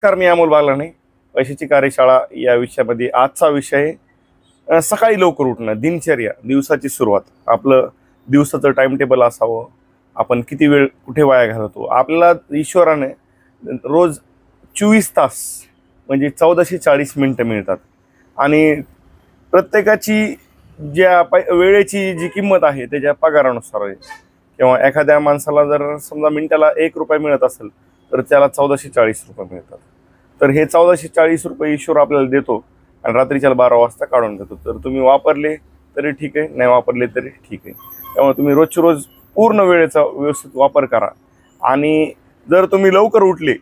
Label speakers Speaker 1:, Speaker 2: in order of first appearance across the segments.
Speaker 1: नमस्कार, मी अमोल बालाने. पैशाची कार्यशाळा या विषयामध्ये आजचा विषय सकाळी लवकर उठणं, दिनचर्या, दिवसाची सुरुवात. आपलं दिवसाचं टाइम टेबल असावं. आपण किती वेळ कुठे वाया घालवतो. आपल्याला ईश्वराने रोज 24 तास म्हणजे 1440 मिनिटं मिळतात आणि प्रत्येकाची वेळेची जी किंमत आहे त्याच्या पगारानुसार आहे. किंवा एखाद्या माणसाला जर समजा मिनिटाला 1 रुपया मिळत असेल तर त्याला 1440 रुपये मिळतात. तर हे 1440 रुपये ईश्वर आपल्याला देतो आणि रात्रीच्या 12 वाजता काढून देतो. तर तुम्ही वापरले तरी ठीक आहे, नाही वापरले तरी ठीक आहे. त्यामुळे तुम्ही रोजच्या रोज पूर्ण वेळेचा व्यवस्थित वापर करा. आणि जर तुम्ही लवकर उठले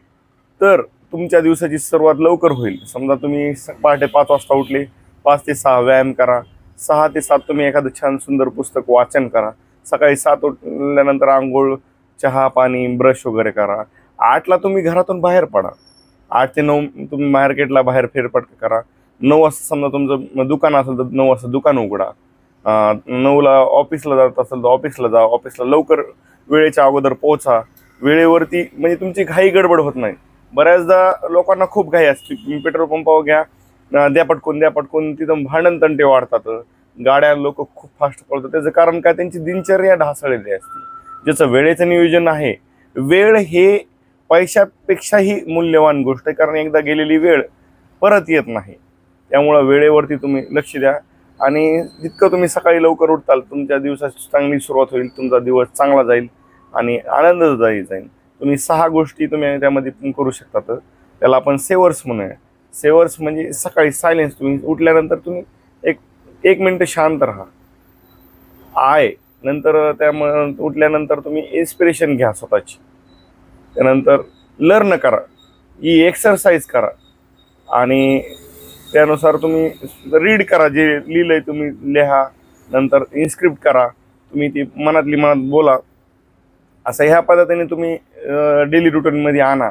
Speaker 1: तर तुमच्या दिवसाची सुरुवात लवकर होईल. समजा तुम्ही पहाटे 5 वाजता उठले, 5 ते 6 व्यायाम करा, 6 ते 7 तुम्ही एखादं छान सुंदर पुस्तक वाचन करा. सकाळी 7 उठल्यानंतर आंघोळ, चहा पाणी, ब्रश वगैरे करा. 8ला तुम्ही घरातून बाहेर पडा. 8 ते 9 तुम्ही मार्केटला बाहेर फेरफटका करा. 9 वाजता समजा तुमचं दुकान असेल तर 9 वाजता दुकान उघडा. 9ला ऑफिसला जात असेल तर ऑफिसला जा. ऑफिसला लवकर वेळेच्या अगोदर पोहोचा. वेळेवरती म्हणजे तुमची घाई गडबड होत नाही. बऱ्याचदा लोकांना खूप घाई असते. तुम्ही पेट्रोल पंपावर घ्या, द्या पटकून, तिथं भांडण तंटे वाढतात. गाड्या लोक खूप फास्ट पळतात. त्याचं कारण काय, त्यांची दिनचर्या ढासळलेली असते. ज्याचं वेळेचं नियोजन आहे. वेळ हे पैशापेक्षाही मूल्यवान गोष्ट आहे, कारण एकदा गेलेली वेळ परत येत नाही. त्यामुळं वेळेवरती तुम्ही लक्ष द्या आणि जितकं तुम्ही सकाळी लवकर उठताल तुमच्या दिवसाची चांगली सुरुवात होईल. तुमचा दिवस चांगला जाईल आणि आनंददायी जाईल. तुम्ही 6 गोष्टी तुम्ही त्यामध्ये करू शकतात. त्याला आपण सेवर्स म्हणूया. सेवर्स म्हणजे सकाळी सायलेन्स. तुम्ही उठल्यानंतर तुम्ही एक मिनिट शांत राहा. नंतर त्यामुळे उठल्यानंतर तुम्ही इन्स्पिरेशन घ्या स्वतःची. त्यानंतर लर्न करा, ही एक्सरसाइज करा आणि त्यानुसार तुम्ही रीड करा. जे लिहिलंय तुम्ही लिहा. नंतर इन्स्क्रिप्ट करा. तुम्ही ती मनातली मनात बोला. असं ह्या पद्धतीने तुम्ही डेली रुटीनमध्ये आणा.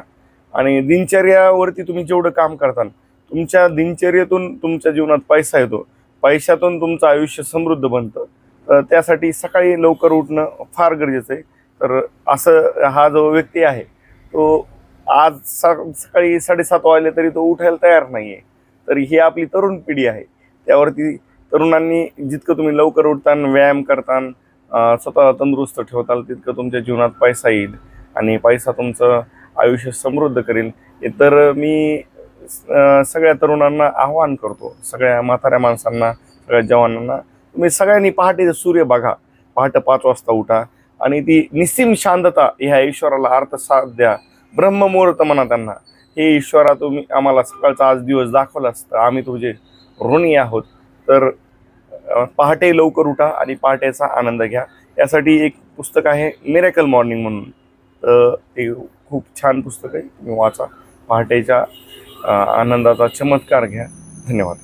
Speaker 1: आणि दिनचर्यावरती तुम्ही जेवढं काम करता, तुमच्या दिनचर्येतून तुमच्या जीवनात पैसा येतो. पैशातून तुमचं आयुष्य समृद्ध बनतं. तर त्यासाठी सकाळी लवकर उठणं फार गरजेचं आहे. तर असं हा जो व्यक्ती आहे तो आज सकाळी 7:30 वाजले तरी तो उठायला तयार नाही आहे. तर ही आपली तरुण पिढी आहे. त्यावरती तरुणांनी जितकं तुम्ही लवकर उठताना, व्यायाम करताना, स्वतः तंदुरुस्त ठेवताल तितकं तुमच्या जीवनात पैसा येईल आणि पैसा तुमचं आयुष्य समृद्ध करेल. तर मी सगळ्या तरुणांना आवाहन करतो, सगळ्या म्हाताऱ्या माणसांना, सगळ्या जवानांना, तुम्ही सगळ्यांनी पहाटे सूर्य बघा. पहाटे 5 वाजता उठा आणि ती निस्सीम शांतता ह्या ईश्वराला अर्थ साथ द्या. ब्रह्ममुहूर्त म्हणा त्यांना. हे ईश्वरा, तुम्ही आम्हाला सकाळचा आज दिवस दाखवला असतं, आम्ही तुझे ऋणी आहोत. तर पहाटे लवकर उठा आणि पहाटेचा आनंद घ्या. यासाठी एक पुस्तक आहे मिरेकल मॉर्निंग म्हणून. ते खूप छान पुस्तक आहे, तुम्ही वाचा. पहाटेच्या आनंदाचा चमत्कार घ्या. धन्यवाद.